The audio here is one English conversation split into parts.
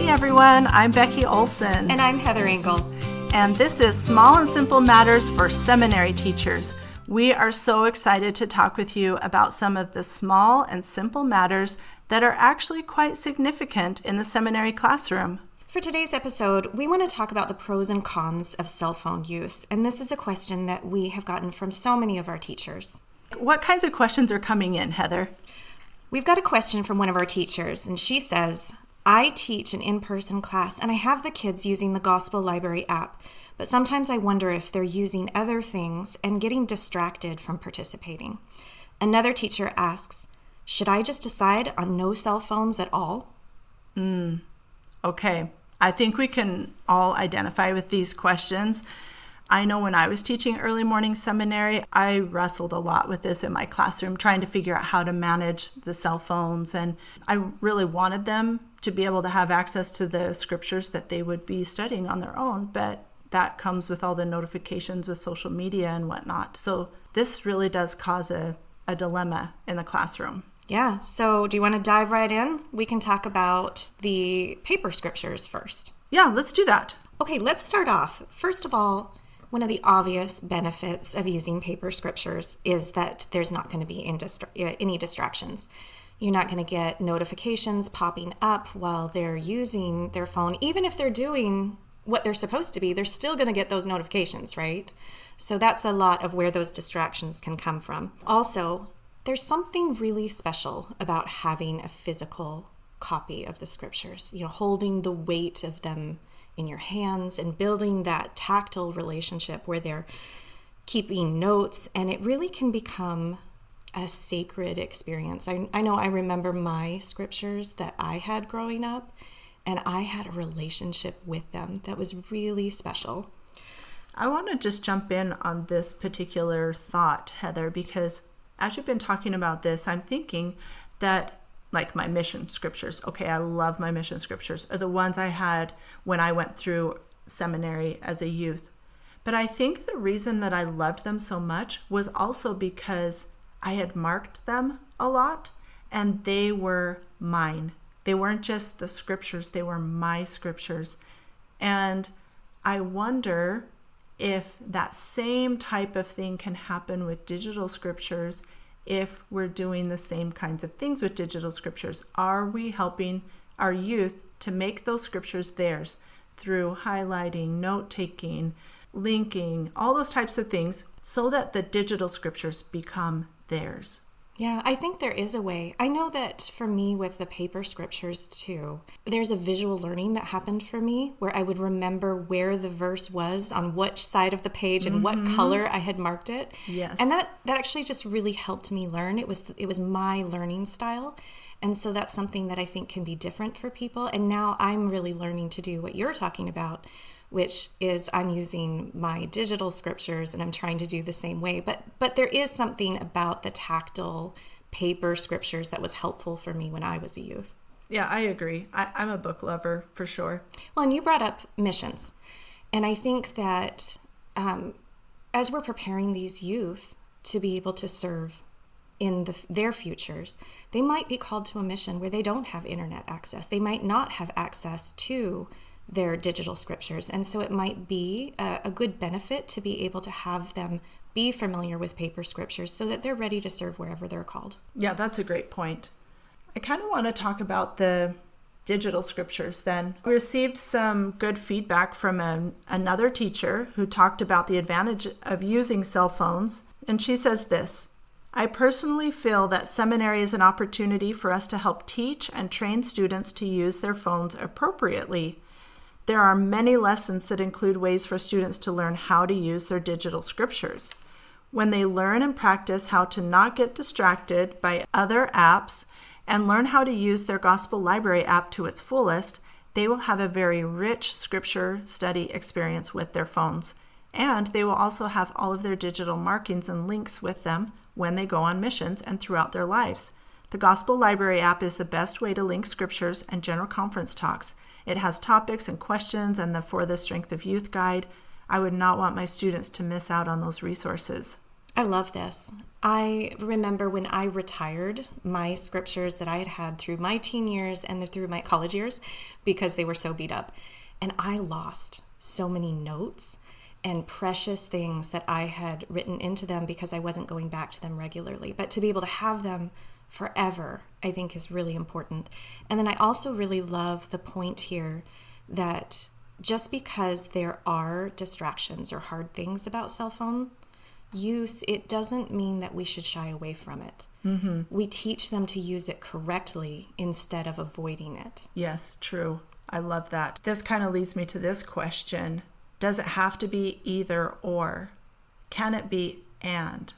Hey everyone, I'm Becky Olson. And I'm Heather Engel. And this is Small and Simple Matters for Seminary Teachers. We are so excited to talk with you about some of the small and simple matters that are actually quite significant in the seminary classroom. For today's episode, we want to talk about the pros and cons of cell phone use. And this is a question that we have gotten from so many of our teachers. What kinds of questions are coming in, Heather? We've got a question from one of our teachers, and she says, I teach an in-person class, and I have the kids using the Gospel Library app, but sometimes I wonder if they're using other things and getting distracted from participating. Another teacher asks, should I just decide on no cell phones at all? Okay, I think we can all identify with these questions. I know when I was teaching early morning seminary, I wrestled a lot with this in my classroom, trying to figure out how to manage the cell phones. And I really wanted them to be able to have access to the scriptures that they would be studying on their own. But that comes with all the notifications with social media and whatnot. So this really does cause a dilemma in the classroom. Yeah, so do you want to dive right in? We can talk about the paper scriptures first. Yeah, let's do that. Okay, let's start off. First of all, one of the obvious benefits of using paper scriptures is that there's not going to be any distractions. You're not going to get notifications popping up while they're using their phone. Even if they're doing what they're supposed to be, they're still going to get those notifications, right? So that's a lot of where those distractions can come from. Also, there's something really special about having a physical copy of the scriptures, holding the weight of them in your hands and building that tactile relationship where they're keeping notes, and it really can become a sacred experience. I know I remember my scriptures that I had growing up, and I had a relationship with them that was really special. I want to just jump in on this particular thought, Heather, because as you've been talking about this, I'm thinking that like my mission scriptures. Okay, I love my mission scriptures, are the ones I had when I went through seminary as a youth. But I think the reason that I loved them so much was also because I had marked them a lot and they were mine. They weren't just the scriptures, they were my scriptures. And I wonder if that same type of thing can happen with digital scriptures if we're doing the same kinds of things with digital scriptures. Are we helping our youth to make those scriptures theirs through highlighting, note-taking, linking, all those types of things so that the digital scriptures become theirs? Yeah, I think there is a way. I know that for me with the paper scriptures too, there's a visual learning that happened for me where I would remember where the verse was on which side of the page and what color I had marked it. Yes. And that actually just really helped me learn. It was my learning style. And so that's something that I think can be different for people. And now I'm really learning to do what you're talking about, which is I'm using my digital scriptures and I'm trying to do the same way. But there is something about the tactile paper scriptures that was helpful for me when I was a youth. Yeah, I agree. I'm a book lover for sure. Well, and you brought up missions. And I think that as we're preparing these youth to be able to serve in their futures, they might be called to a mission where they don't have internet access. They might not have access to their digital scriptures. And so it might be a good benefit to be able to have them be familiar with paper scriptures so that they're ready to serve wherever they're called. Yeah, that's a great point. I kind of want to talk about the digital scriptures then. We received some good feedback from another teacher who talked about the advantage of using cell phones. And she says this: I personally feel that seminary is an opportunity for us to help teach and train students to use their phones appropriately. There are many lessons that include ways for students to learn how to use their digital scriptures. When they learn and practice how to not get distracted by other apps and learn how to use their Gospel Library app to its fullest, they will have a very rich scripture study experience with their phones. And they will also have all of their digital markings and links with them when they go on missions and throughout their lives. The Gospel Library app is the best way to link scriptures and general conference talks. It has topics and questions and the For the Strength of Youth guide. I would not want my students to miss out on those resources. I love this. I remember when I retired my scriptures that I had had through my teen years and through my college years because they were so beat up. And I lost so many notes and precious things that I had written into them because I wasn't going back to them regularly. But to be able to have them forever, I think is really important. And then I also really love the point here that just because there are distractions or hard things about cell phone use, it doesn't mean that we should shy away from it. Mm-hmm. We teach them to use it correctly instead of avoiding it. Yes, true. I love that. This kind of leads me to this question. Does it have to be either or? Can it be and?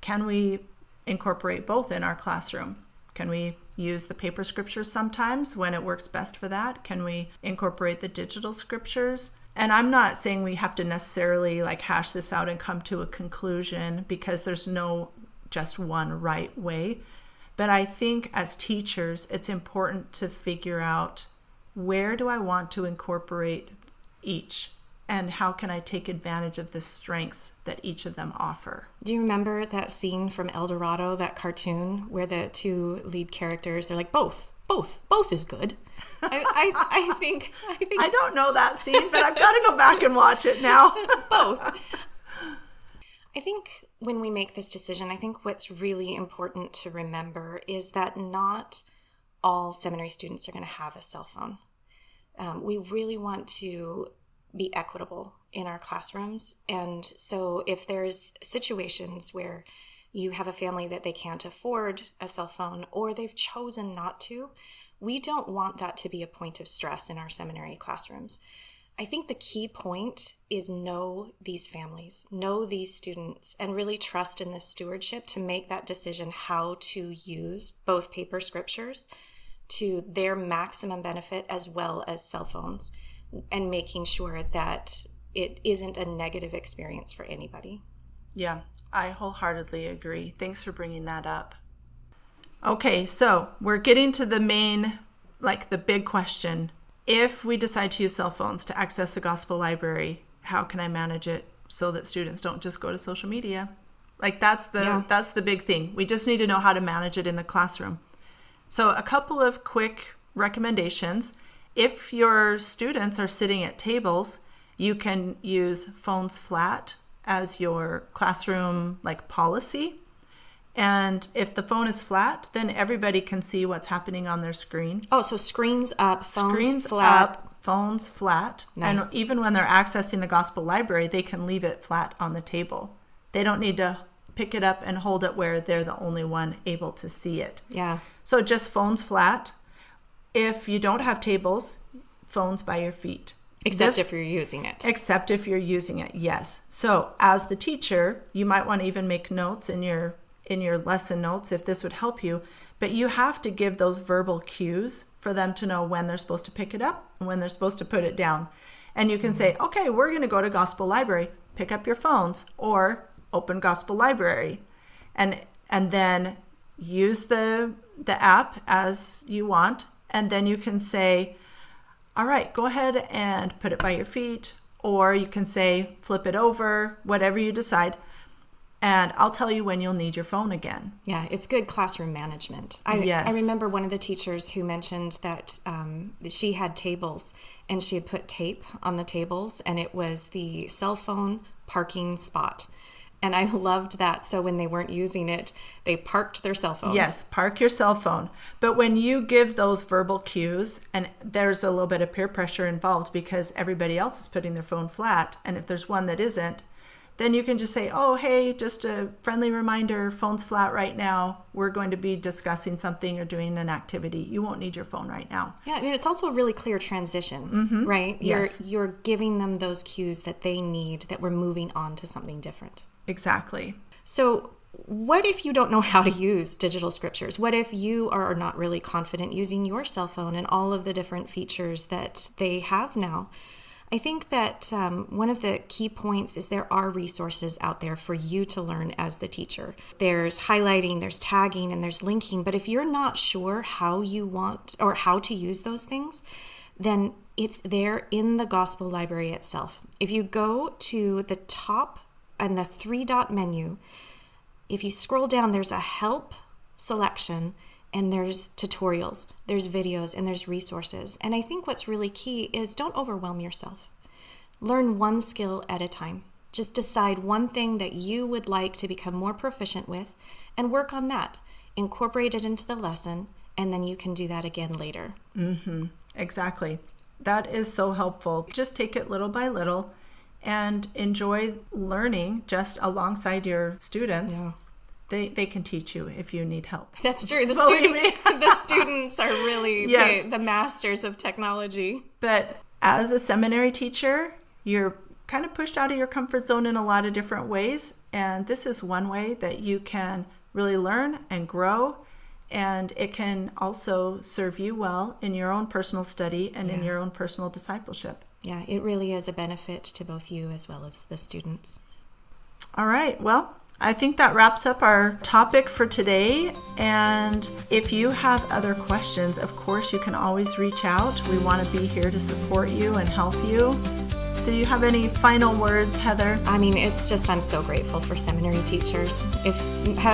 Can we incorporate both in our classroom? Can we use the paper scriptures sometimes when it works best for that? Can we incorporate the digital scriptures? And I'm not saying we have to necessarily like hash this out and come to a conclusion because there's no just one right way. But I think as teachers, it's important to figure out, where do I want to incorporate each? And how can I take advantage of the strengths that each of them offer? Do you remember that scene from El Dorado, that cartoon, where the two lead characters, they're like, both is good. I think I don't know that scene, but I've got to go back and watch it now. Both. I think when we make this decision, I think what's really important to remember is that not all seminary students are going to have a cell phone. We really want to be equitable in our classrooms. And so if there's situations where you have a family that they can't afford a cell phone or they've chosen not to, we don't want that to be a point of stress in our seminary classrooms. I think the key point is know these families, know these students, and really trust in this stewardship to make that decision how to use both paper scriptures to their maximum benefit as well as cell phones, and making sure that it isn't a negative experience for anybody. Yeah, I wholeheartedly agree. Thanks for bringing that up. Okay, so we're getting to the main, like the big question. If we decide to use cell phones to access the gospel library, how can I manage it so that students don't just go to social media? Like that's the big thing. We just need to know how to manage it in the classroom. So a couple of quick recommendations. If your students are sitting at tables, you can use phones flat as your classroom like policy. And if the phone is flat, then everybody can see what's happening on their screen. Oh, so screens up, phones flat. Nice. And even when they're accessing the gospel library, they can leave it flat on the table. They don't need to pick it up and hold it where they're the only one able to see it. Yeah. So just phones flat. If you don't have tables, phones by your feet. Except if you're using it. Except if you're using it, yes. So as the teacher, you might want to even make notes in your lesson notes if this would help you. But you have to give those verbal cues for them to know when they're supposed to pick it up and when they're supposed to put it down. And you can say, okay, we're going to go to Gospel Library. Pick up your phones or open Gospel Library. And then use the app as you want. And then you can say, all right, go ahead and put it by your feet. Or you can say, flip it over, whatever you decide. And I'll tell you when you'll need your phone again. Yeah, it's good classroom management. Yes. I remember one of the teachers who mentioned that she had tables and she had put tape on the tables and it was the cell phone parking spot. And I loved that. So when they weren't using it, they parked their cell phone. Yes, park your cell phone. But when you give those verbal cues, and there's a little bit of peer pressure involved because everybody else is putting their phone flat. And if there's one that isn't, then you can just say, oh, hey, just a friendly reminder, phone's flat right now. We're going to be discussing something or doing an activity. You won't need your phone right now. Yeah, and it's also a really clear transition, right? Yes. You're giving them those cues that they need, that we're moving on to something different. Exactly. So what if you don't know how to use digital scriptures? What if you are not really confident using your cell phone and all of the different features that they have now? I think that one of the key points is there are resources out there for you to learn as the teacher. There's highlighting, there's tagging, and there's linking. But if you're not sure how you want or how to use those things, then it's there in the Gospel Library itself. If you go to the top and the 3-dot menu, if you scroll down, there's a help selection, and there's tutorials, there's videos, and there's resources. And I think what's really key is don't overwhelm yourself. Learn one skill at a time. Just decide one thing that you would like to become more proficient with and work on that. Incorporate it into the lesson, and then you can do that again later. Exactly. That is so helpful. Just take it little by little and enjoy learning just alongside your students. Yeah. They can teach you if you need help. That's true. The Believe me. students are really Yes. the masters of technology. But as a seminary teacher, you're kind of pushed out of your comfort zone in a lot of different ways. And this is one way that you can really learn and grow. And it can also serve you well in your own personal study and in your own personal discipleship. Yeah, it really is a benefit to both you as well as the students. All right. Well, I think that wraps up our topic for today. And if you have other questions, of course, you can always reach out. We want to be here to support you and help you. Do you have any final words, Heather? I mean, it's just, I'm so grateful for seminary teachers. If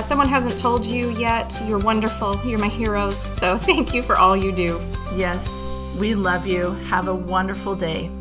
someone hasn't told you yet, you're wonderful. You're my heroes. So thank you for all you do. Yes, we love you. Have a wonderful day.